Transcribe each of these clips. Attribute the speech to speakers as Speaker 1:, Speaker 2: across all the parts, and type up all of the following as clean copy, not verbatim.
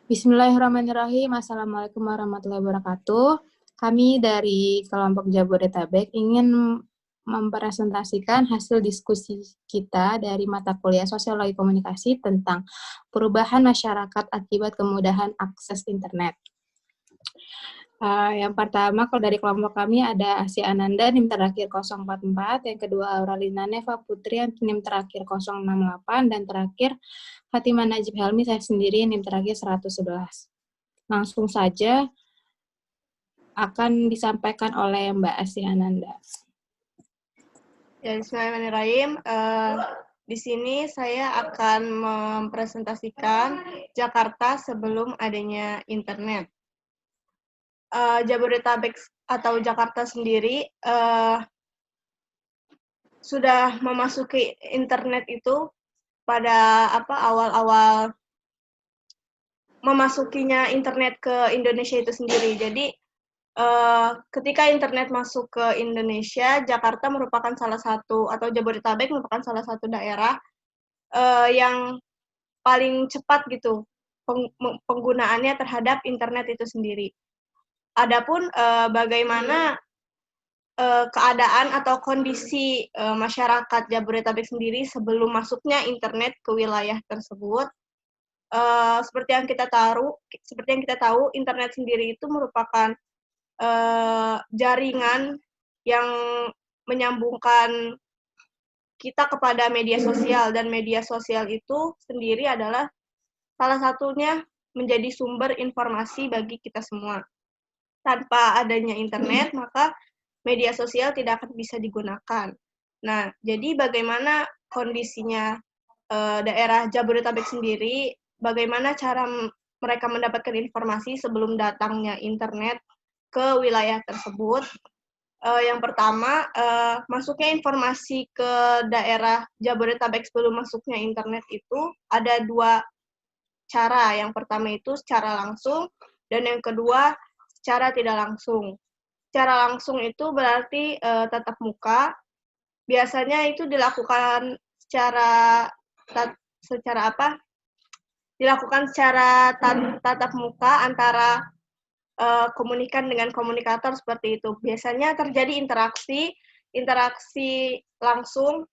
Speaker 1: Bismillahirrahmanirrahim. Assalamualaikum warahmatullahi wabarakatuh. Kami dari kelompok Jabodetabek ingin mempresentasikan hasil diskusi kita dari mata kuliah Sosiologi Komunikasi tentang perubahan masyarakat akibat kemudahan akses internet. Yang pertama, kalau dari kelompok kami ada Asia Ananda, NIM terakhir 044, yang kedua Auralina Neva Putri, NIM terakhir 068, dan terakhir Fatimah Najib Helmi, saya sendiri, NIM terakhir 111. Langsung saja akan disampaikan oleh Mbak Asia Ananda.
Speaker 2: Ya, bismillahirrahmanirrahim. Di sini saya akan mempresentasikan Jakarta sebelum adanya internet. Jabodetabek atau Jakarta sendiri sudah memasuki internet itu pada awal-awal memasukinya internet ke Indonesia itu sendiri. Jadi ketika internet masuk ke Indonesia, Jakarta merupakan salah satu, atau Jabodetabek merupakan salah satu daerah yang paling cepat gitu penggunaannya terhadap internet itu sendiri. Adapun bagaimana keadaan atau kondisi masyarakat Jabodetabek sendiri sebelum masuknya internet ke wilayah tersebut, seperti yang kita tahu, internet sendiri itu merupakan jaringan yang menyambungkan kita kepada media sosial, dan media sosial itu sendiri adalah salah satunya menjadi sumber informasi bagi kita semua. Tanpa adanya internet, maka media sosial tidak akan bisa digunakan. Nah, jadi bagaimana kondisinya daerah Jabodetabek sendiri, bagaimana cara mereka mendapatkan informasi sebelum datangnya internet ke wilayah tersebut. Yang pertama, masuknya informasi ke daerah Jabodetabek sebelum masuknya internet itu ada dua cara. Yang pertama itu secara langsung, dan yang kedua secara tidak langsung. Secara langsung itu berarti tatap muka. Biasanya itu dilakukan secara tatap muka antara komunikan dengan komunikator, seperti itu. Biasanya terjadi interaksi langsung.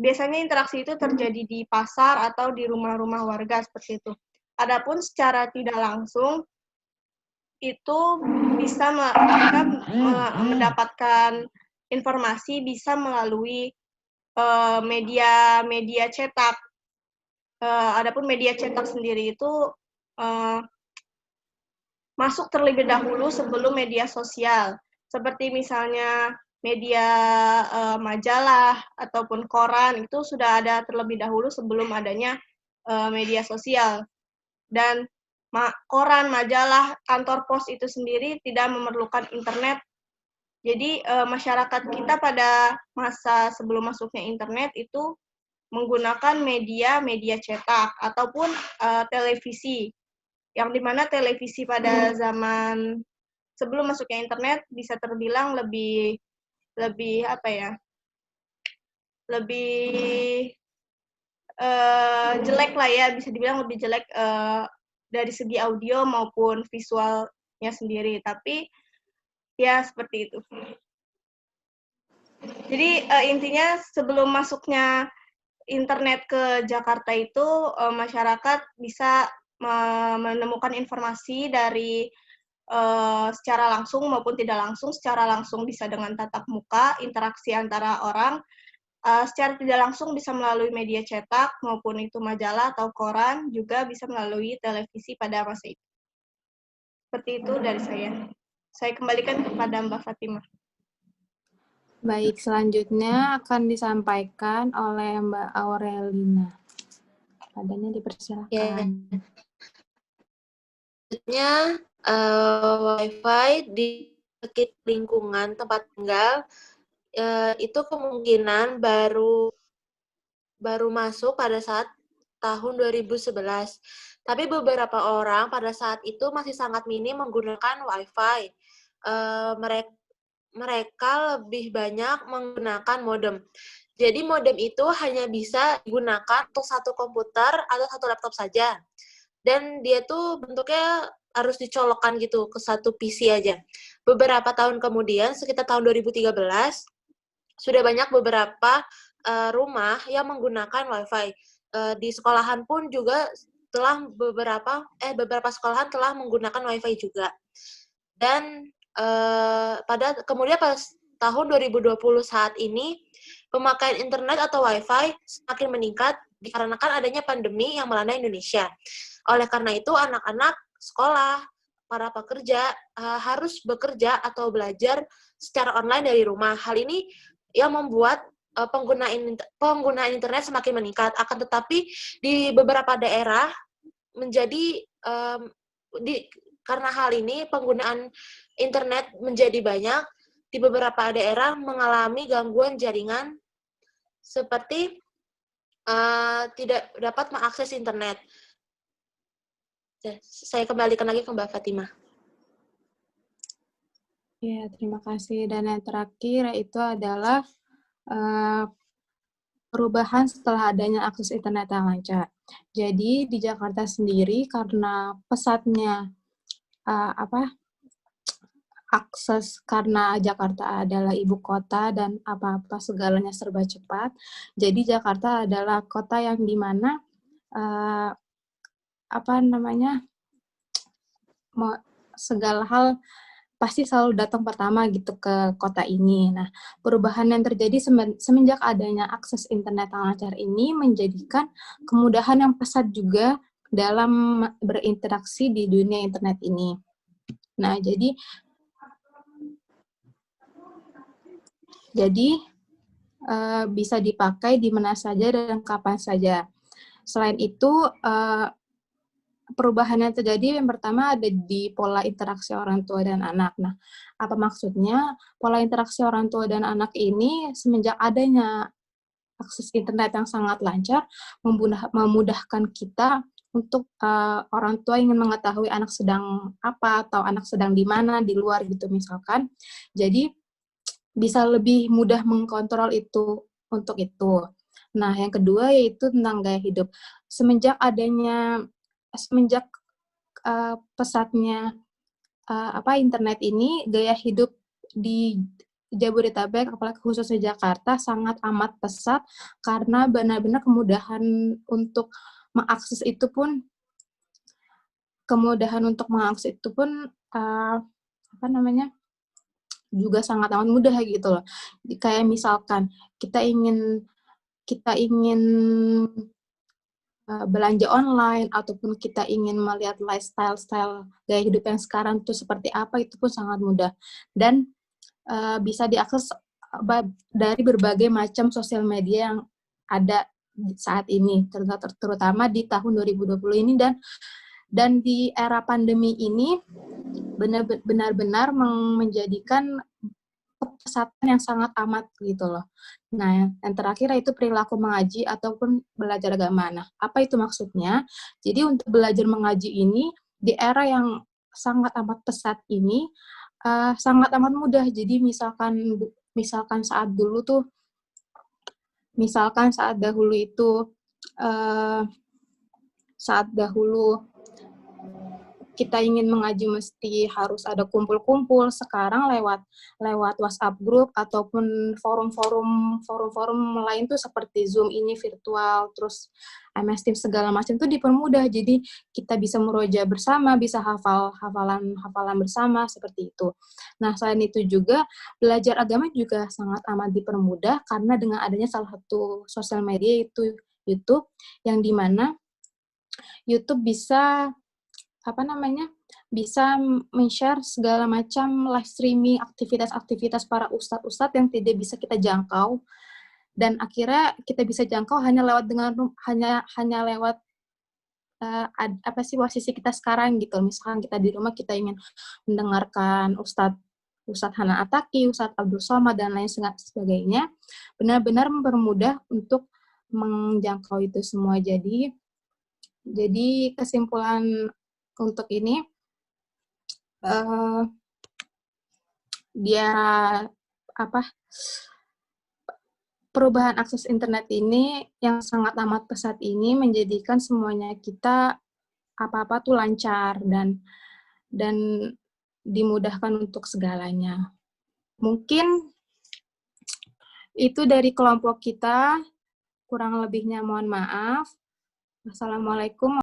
Speaker 2: Biasanya interaksi itu terjadi di pasar atau di rumah-rumah warga, seperti itu. Adapun secara tidak langsung, itu bisa mendapatkan informasi bisa melalui media cetak. Adapun media cetak sendiri itu masuk terlebih dahulu sebelum media sosial, seperti misalnya media majalah ataupun koran, itu sudah ada terlebih dahulu sebelum adanya media sosial. Dan koran, majalah, kantor pos itu sendiri tidak memerlukan internet. Jadi masyarakat kita pada masa sebelum masuknya internet itu menggunakan media cetak ataupun televisi, yang dimana televisi pada zaman sebelum masuknya internet bisa terbilang lebih jelek lah ya, bisa dibilang lebih jelek dari segi audio maupun visualnya sendiri, tapi ya seperti itu. Jadi intinya sebelum masuknya internet ke Jakarta itu masyarakat bisa menemukan informasi dari secara langsung maupun tidak langsung. Secara langsung bisa dengan tatap muka, interaksi antara orang. Secara tidak langsung bisa melalui media cetak maupun itu majalah atau koran, juga bisa melalui televisi pada masa itu. Seperti itu dari saya. Saya kembalikan kepada Mbak Fatimah.
Speaker 1: Baik, selanjutnya akan disampaikan oleh Mbak Aurelina. Adanya dipersilakan.
Speaker 3: Selanjutnya, Wi-Fi di sekitar lingkungan tempat tinggal itu kemungkinan baru masuk pada saat tahun 2011. Tapi beberapa orang pada saat itu masih sangat minim menggunakan Wi-Fi. Mereka lebih banyak menggunakan modem. Jadi modem itu hanya bisa digunakan untuk satu komputer atau satu laptop saja. dan dia tuh bentuknya harus dicolokkan gitu ke satu PC aja. Beberapa tahun kemudian, sekitar tahun 2013, sudah banyak beberapa rumah yang menggunakan WiFi. Di sekolahan pun juga telah beberapa sekolahan telah menggunakan WiFi juga. Dan kemudian pas tahun 2020 saat ini, pemakaian internet atau WiFi semakin meningkat dikarenakan adanya pandemi yang melanda Indonesia. Oleh karena itu, anak-anak sekolah, para pekerja harus bekerja atau belajar secara online dari rumah. Hal ini yang membuat penggunaan internet semakin meningkat. Akan tetapi di beberapa daerah menjadi karena hal ini penggunaan internet menjadi banyak, di beberapa daerah mengalami gangguan jaringan seperti tidak dapat mengakses internet. Saya kembalikan lagi ke Mbak Fatimah.
Speaker 1: Ya, terima kasih. Dan yang terakhir itu adalah perubahan setelah adanya akses internet yang lancar. Jadi di Jakarta sendiri karena pesatnya akses, karena Jakarta adalah ibu kota dan apa-apa segalanya serba cepat. Jadi Jakarta adalah kota yang dimana segala hal pasti selalu datang pertama gitu ke kota ini. Nah, perubahan yang terjadi semenjak adanya akses internet yang lancar ini menjadikan kemudahan yang pesat juga dalam berinteraksi di dunia internet ini. Nah, jadi bisa dipakai di mana saja dan kapan saja. Selain itu, perubahan yang terjadi yang pertama ada di pola interaksi orang tua dan anak. Nah, apa maksudnya? Pola interaksi orang tua dan anak ini semenjak adanya akses internet yang sangat lancar, memudahkan kita untuk orang tua ingin mengetahui anak sedang apa atau anak sedang di mana, di luar gitu misalkan. Jadi, bisa lebih mudah mengkontrol itu untuk itu. Nah, yang kedua yaitu tentang gaya hidup. Semenjak pesatnya internet ini, gaya hidup di Jabodetabek, apalagi khususnya Jakarta, sangat amat pesat karena benar-benar kemudahan untuk mengakses itu pun juga sangat amat mudah gitu loh. Kayak misalkan kita ingin belanja online ataupun kita ingin melihat lifestyle gaya hidup yang sekarang tuh seperti apa, itu pun sangat mudah dan bisa diakses dari berbagai macam sosial media yang ada saat ini, terutama di tahun 2020 ini dan di era pandemi ini benar-benar menjadikan kepesatan yang sangat amat gitu loh. Nah, yang terakhir itu perilaku mengaji ataupun belajar agama. Nah, apa itu maksudnya? Jadi untuk belajar mengaji ini di era yang sangat amat pesat ini sangat amat mudah. Jadi misalkan saat dahulu kita ingin mengaji mesti harus ada kumpul-kumpul. Sekarang lewat WhatsApp group ataupun forum-forum lain tuh seperti Zoom ini virtual, terus MS Teams segala macam tuh dipermudah. Jadi kita bisa murojaah bersama, bisa hafalan bersama seperti itu. Nah, selain itu juga belajar agama juga sangat amat dipermudah karena dengan adanya salah satu sosial media itu YouTube, yang dimana YouTube bisa men-share segala macam live streaming aktivitas para ustadz-ustadz yang tidak bisa kita jangkau, dan akhirnya kita bisa jangkau hanya lewat posisi kita sekarang gitu. Misalkan kita di rumah kita ingin mendengarkan Ustadz Hana Ataki, Ustadz Abdul Somad dan lain sebagainya, benar-benar mempermudah untuk menjangkau itu semua. Jadi kesimpulan untuk ini, perubahan akses internet ini yang sangat amat pesat ini menjadikan semuanya kita apa-apa tuh lancar dan dimudahkan untuk segalanya. Mungkin itu dari kelompok kita, kurang lebihnya mohon maaf. Wassalamualaikum